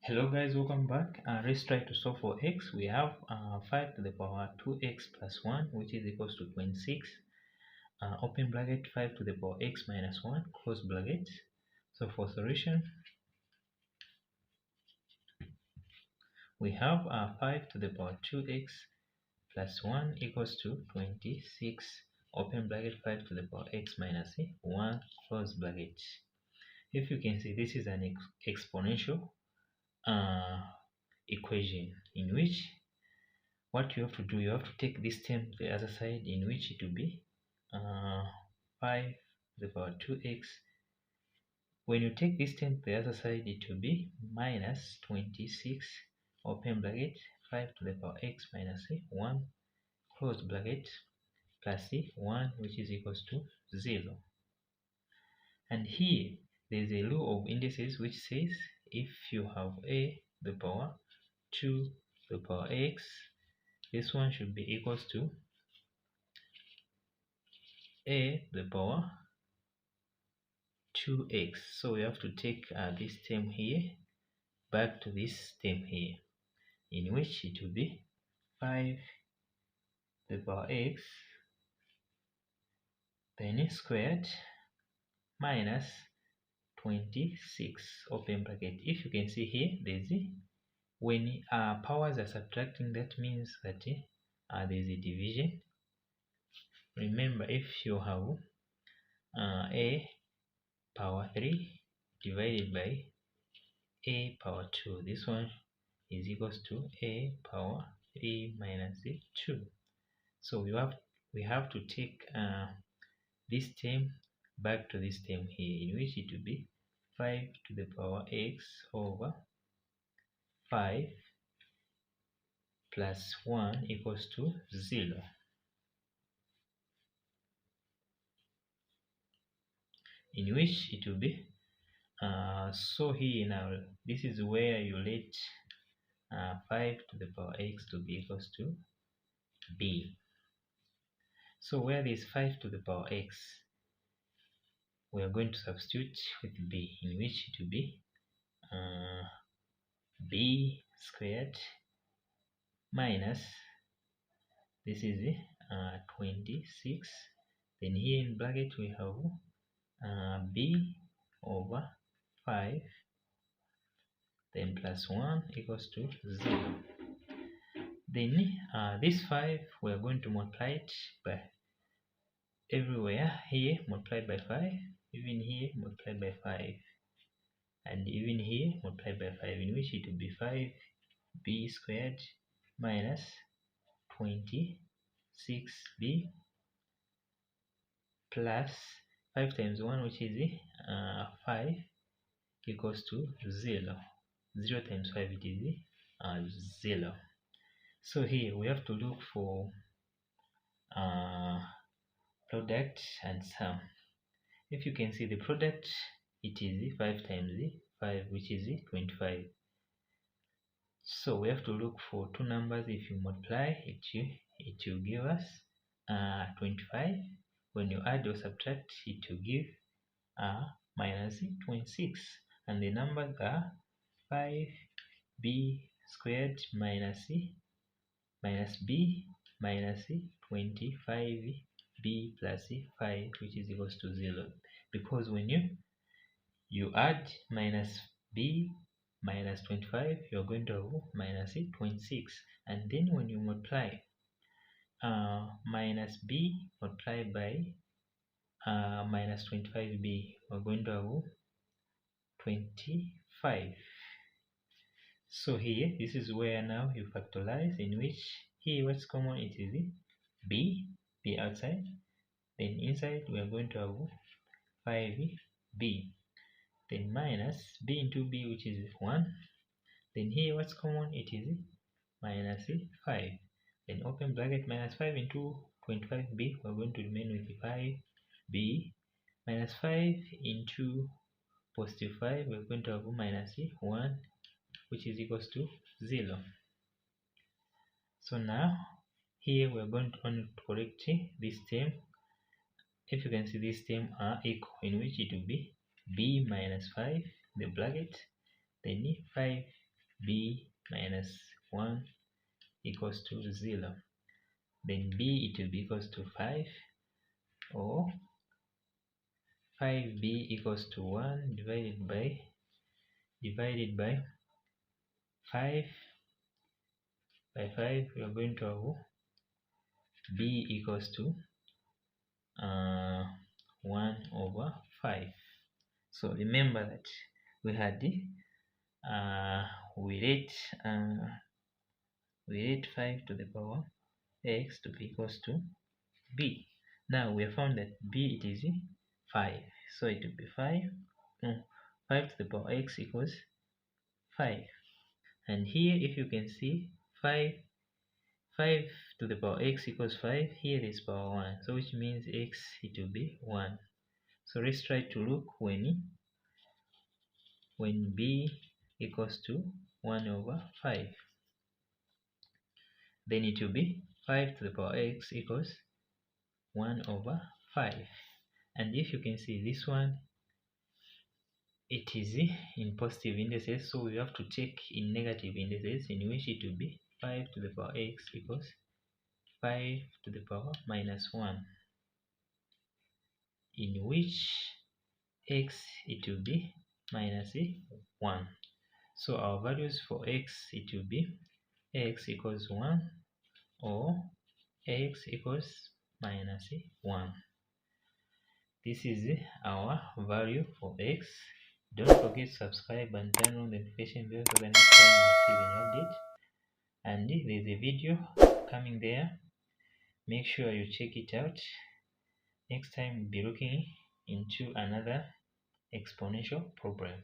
Hello guys, welcome back. Let's try to solve for x. We have 5 to the power 2x plus 1, which is equals to 26. Open bracket, 5 to the power x minus 1, close bracket. So for solution, we have 5 to the power 2x plus 1 equals to 26. Open bracket, 5 to the power x minus 1, close bracket. If you can see, this is an exponential equation in which what you have to do, you have to take this term to the other side, in which it will be 5 to the power 2x. When you take this term to the other side, it will be minus 26, open bracket, 5 to the power x minus 1, close bracket, plus 1, which is equals to 0. And here, there is a rule of indices which says if you have a to the power 2 to the power x, this one should be equals to a to the power 2x. So we have to take this term here back to this term here, in which it will be 5 to the power x then squared minus 26, open bracket. If you can see here, there's when powers are subtracting, that means that there's a division. Remember, if you have a power 3 divided by a power 2, this one is equals to a power 3 minus 2. So we have to take this term back to this term here, in which it will be 5 to the power x over 5 plus 1 equals to 0. In which it will be so here now, this is where you let 5 to the power x to be equals to b. So where there is 5 to the power x, we are going to substitute with b, in which it will be b squared minus, this is 26. Then here in bracket we have b over 5, then plus 1 equals to 0. Then this 5 we are going to multiply it by everywhere. Here multiplied by 5, even here multiplied by 5, and even here multiplied by 5, in which it will be 5b squared minus 26b plus 5 times 1, which is 5, equals to 0. 0 times 5, it is 0. So here we have to look for product and sum. If you can see the product, it is 5 times 5, which is 25. So we have to look for two numbers. If you multiply it will give us 25. When you add or subtract, it will give minus 26, and the numbers are 5b squared minus b minus 25b plus 5, which is equals to 0. Because when you add minus b minus 25, you're going to have minus 26, and then when you multiply minus b multiplied by minus 25b, we're going to have 25. So here, this is where now you factorize, in which here what's common, it is b outside, then inside we are going to have 5b, then minus b into b, which is 1, then here what's common, it is minus 5, then open bracket, minus 5 into 25b, we're going to remain with 5b, minus 5 into positive 5, we're going to have minus 1, which is equals to 0. So now here we're going to only correct this term. If you can see, this term are equal, in which it will be b minus 5, the bracket, then 5 b minus 1 equals to 0. Then b it will be equals to 5, or 5b equals to 1 divided by 5 by 5. We are going to have b equals to 1 over 5. So remember that we had we rate 5 to the power x to be equals to b. Now we have found that b it is 5, so it will be 5 to the power x equals 5. And here if you can see 5 to the power x equals 5, here is power 1, so which means x it will be 1. So let's try to look when b equals to 1 over 5. Then it will be 5 to the power x equals 1 over 5. And if you can see this one, it is in positive indices, so we have to check in negative indices, in which it will be 5 to the power x equals 5 to the power minus 1, in which x it will be minus 1. So our values for x it will be x equals 1 or x equals minus 1. This is our value for x. Don't forget to subscribe and turn on the notification bell so the next time you receive a new update. And there's a video coming there. Make sure you check it out. Next time we'll be looking into another exponential problem.